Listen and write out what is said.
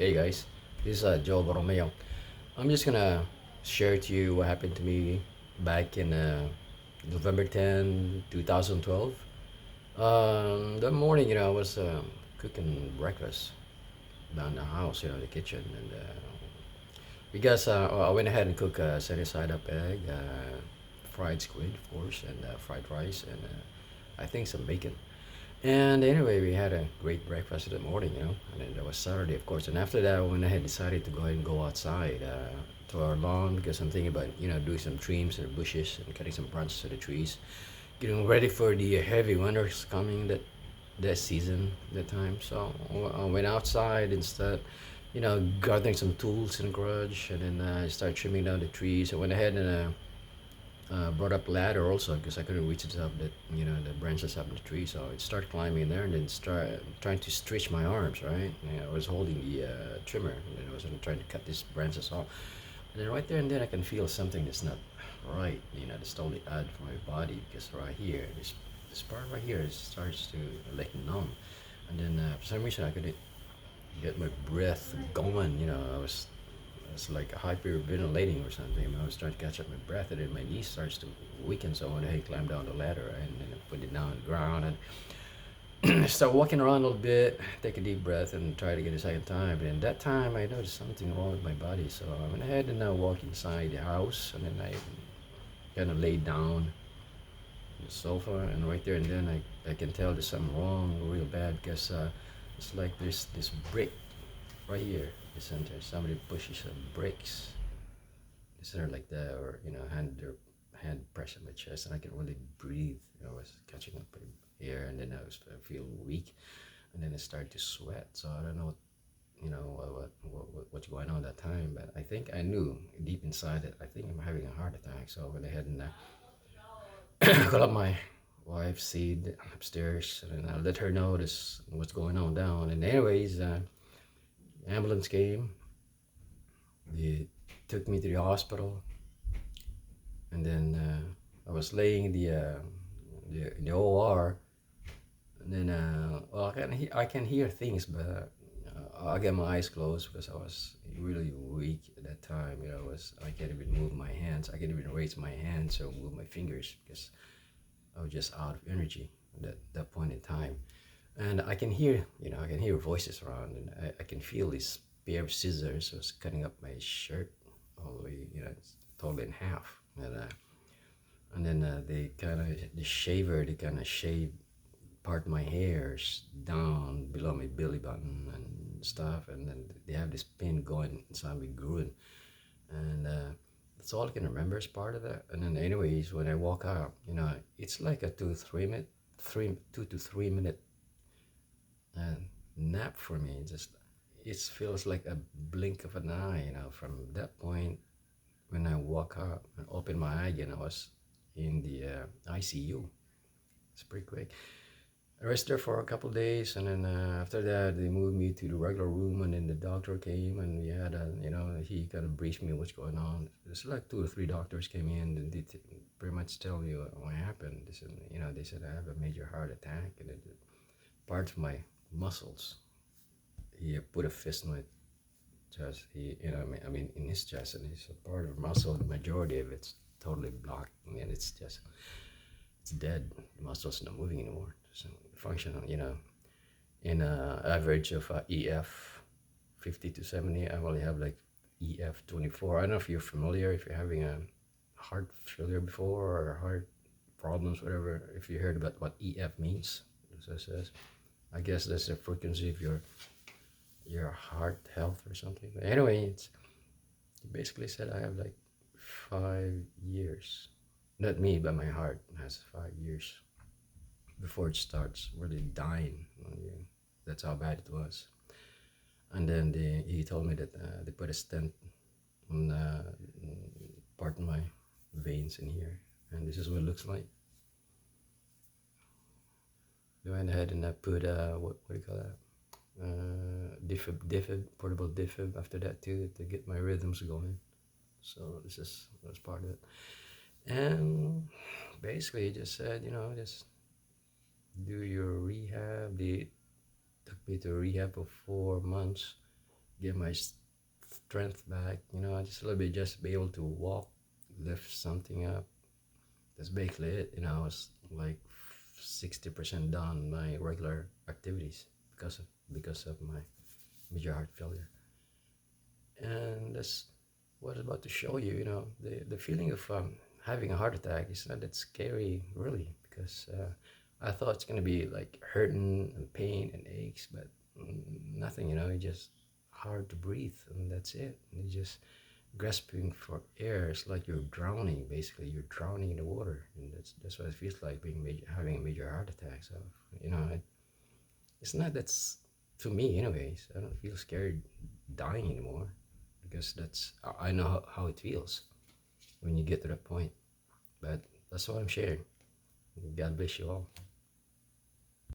Hey guys, this is Joe Borromeo. I'm just gonna share to you what happened to me back in November 10, 2012. That morning, I was cooking breakfast down the house, the kitchen, and because I went ahead and cooked a sunny side up egg, fried squid, of course, and fried rice, and I think some bacon. And anyway, we had a great breakfast in the morning, and then that was Saturday, of course. And after that, when I had decided to go ahead and go outside to our lawn because I'm thinking about, doing some trims in the bushes and cutting some branches to the trees, getting ready for the heavy winters coming that season, that time. So I went outside instead, gathering some tools in the garage, and then I started trimming down the trees. I went ahead and brought up ladder also because I couldn't reach it up the branches up in the tree. So I started climbing there and then start trying to stretch my arms. Right, I was holding the trimmer and then I was trying to cut these branches off. And then right there and then I can feel something that's not right. That's totally odd for my body because right here, this part right here starts to like numb. And then for some reason I couldn't get my breath going. It's like hyperventilating or something. I was trying to catch up my breath, and then my knee starts to weaken. So I went ahead and climbed down the ladder and then I put it down on the ground and start walking around a little bit, take a deep breath, and try to get a second time. And that time I noticed something wrong with my body. So I went ahead and walked inside the house, and then I kind of laid down on the sofa, and right there and then I can tell there's something wrong real bad because it's like there's this brick right here, the center. Somebody pushes some brakes, the center like that, or their hand pressed on my chest, and I can really breathe. I was catching up air, and then I feel weak, and then I started to sweat. So I don't know what's going on that time, but I think I knew deep inside that I think I'm having a heart attack. So I went ahead and called up my wife, Seed, upstairs, and I let her know this what's going on down. And anyways, ambulance came. They took me to the hospital, and then I was laying in the OR, and then well, I can hear things, but I get my eyes closed because I was really weak at that time. I can't even move my hands. I can't even raise my hands or move my fingers because I was just out of energy at that point in time. And I can hear voices around, and I can feel this pair of scissors was cutting up my shirt all the way, it's totally in half. And then the shaver, they kind of shave part of my hairs down below my belly button and stuff. And then they have this pin going inside my groin. And that's all I can remember as part of that. And then, anyways, when I walk out, it's like a 2 to 3 minute uh, nap for me. It feels like a blink of an eye. From that point when I woke up and opened my eye again, I was in the ICU. It's pretty quick. I rested there for a couple of days, and then after that, they moved me to the regular room, and then the doctor came, and we had he kind of briefed me what's going on. There's like two or three doctors came in, and they pretty much tell me what happened. They said I have a major heart attack, and parts of my muscles. He put a fist in my chest. I mean, in his chest, and his part of muscle. The majority of it's totally blocked. I mean, it's dead. The muscle's not moving anymore. So functional, in average of EF 50 to 70, I only have like EF 24. I don't know if you're familiar, if you're having a heart failure before or heart problems, whatever. If you heard about what EF means, so it says. I guess that's the frequency of your heart health or something. But anyway, it basically said I have like 5 years. Not me, but my heart has 5 years before it starts really dying on you. That's how bad it was. And then he told me that they put a stent on part of my veins in here, and this is what it looks like. They went ahead and I put what do you call that? Defib, portable defib after that too, to get my rhythms going. So that's part of it. And basically, he just said, just do your rehab. They took me to rehab for 4 months. get my strength back, just a little bit, just be able to walk, lift something up. That's basically it. I was like 60% done my regular activities because of my major heart failure. And that's what I'm about to show you. The feeling of having a heart attack is not that scary, really, because I thought it's gonna be like hurting and pain and aches, but nothing. It's just hard to breathe, and that's it. And you just grasping for air. It's like you're drowning. Basically, you're drowning in the water, and that's what it feels like having a major heart attack. So it's not that's to me, anyways. I don't feel scared dying anymore because I know how it feels when you get to that point. But that's what I'm sharing. God bless you all.